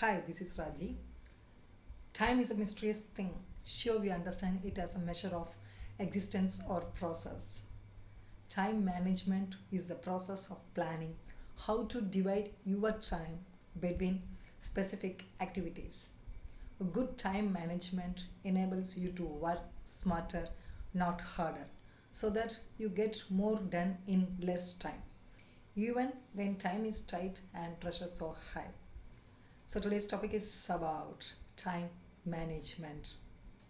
Hi, this is Raji. Time is a mysterious thing. Sure, we understand it as a measure of existence or process. Time management is the process of planning how to divide your time between specific activities. A good time management enables you to work smarter, not harder, so that you get more done in less time, even when time is tight and pressure so high. So today's topic is about time management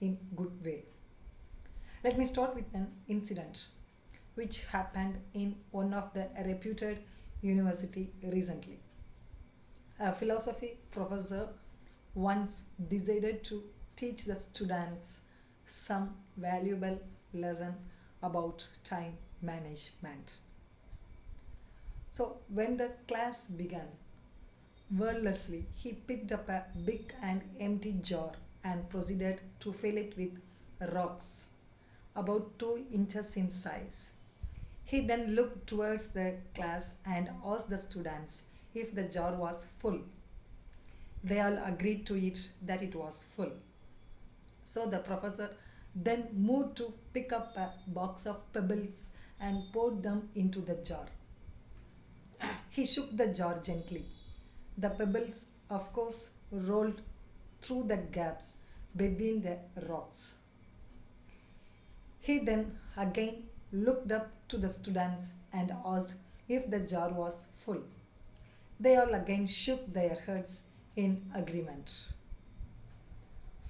in good way. Let me start with an incident which happened in one of the reputed university recently. A philosophy professor once decided to teach the students some valuable lesson about time management. So when the class began, wordlessly, he picked up a big and empty jar and proceeded to fill it with rocks, about 2 inches in size. He then looked towards the class and asked the students if the jar was full. They all agreed to it that it was full. So the professor then moved to pick up a box of pebbles and poured them into the jar. He shook the jar gently. The pebbles, of course, rolled through the gaps between the rocks. He then again looked up to the students and asked if the jar was full. They all again shook their heads in agreement.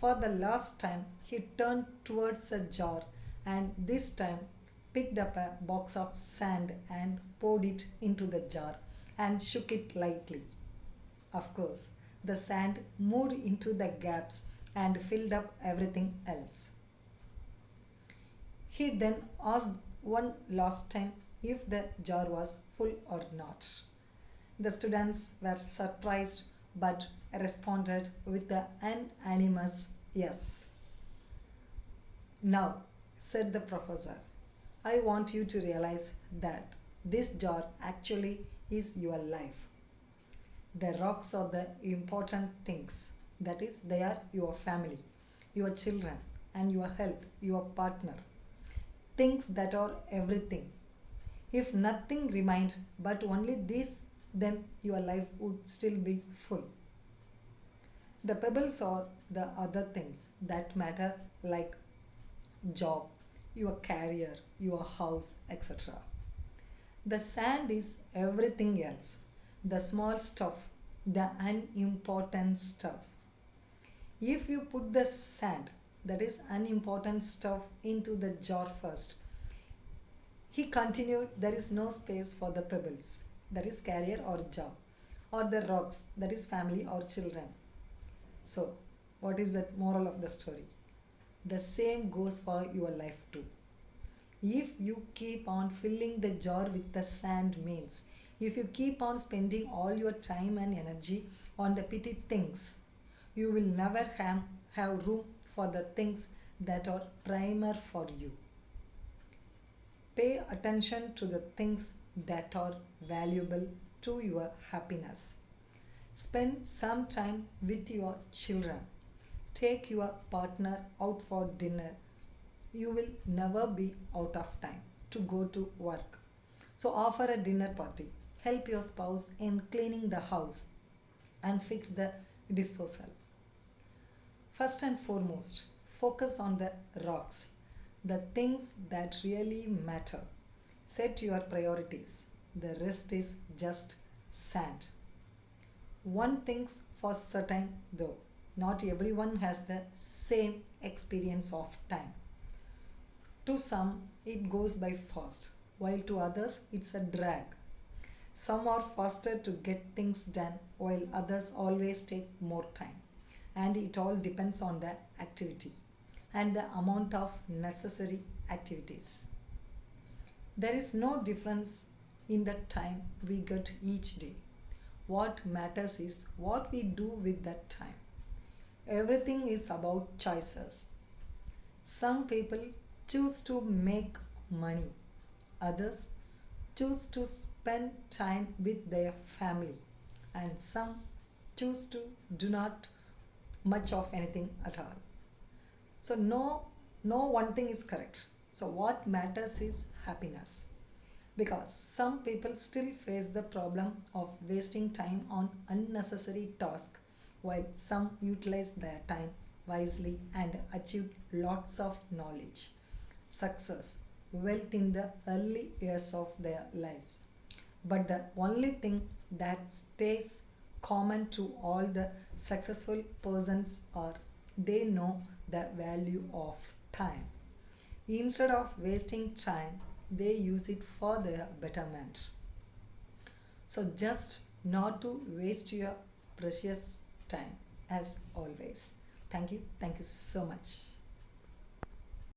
For the last time, he turned towards a jar and this time picked up a box of sand and poured it into the jar and shook it lightly. Of course, the sand moved into the gaps and filled up everything else. He then asked one last time if the jar was full or not. The students were surprised but responded with an unanimous yes. Now, said the professor, I want you to realize that this jar actually is your life. The rocks are the important things. That is, they are your family, your children, and your health, your partner. Things that are everything. If nothing remained but only this, then your life would still be full. The pebbles are the other things that matter, like job, your career, your house, etc. The sand is everything else, the small stuff, the unimportant stuff. If you put the sand, that is unimportant stuff, into the jar first, he continued, there is no space for the pebbles, that is career or job, or the rocks, that is family or children. So, what is the moral of the story? The same goes for your life too. If you keep on filling the jar with the sand, means if you keep on spending all your time and energy on the petty things, you will never have room for the things that are primer for you. Pay attention to the things that are valuable to your happiness. Spend some time with your children. Take your partner out for dinner. You will never be out of time to go to work. So offer a dinner party. Help your spouse in cleaning the house and fix the disposal. First and foremost, focus on the rocks, the things that really matter. Set your priorities. The rest is just sand. One thing's for certain though, not everyone has the same experience of time. To some, it goes by fast, while to others, it's a drag. Some are faster to get things done, while others always take more time. And it all depends on the activity and the amount of necessary activities. There is no difference in the time we get each day. What matters is what we do with that time. Everything is about choices. Some people choose to make money, others choose to spend time with their family, and some choose to do not much of anything at all. So no one thing is correct. So what matters is happiness. Because some people still face the problem of wasting time on unnecessary tasks while some utilize their time wisely and achieve lots of knowledge, success, wealth in the early years of their lives. But the only thing that stays common to all the successful persons are they know the value of time. Instead of wasting time, they use it for their betterment. So just not to waste your precious time as always. Thank you. Thank you so much.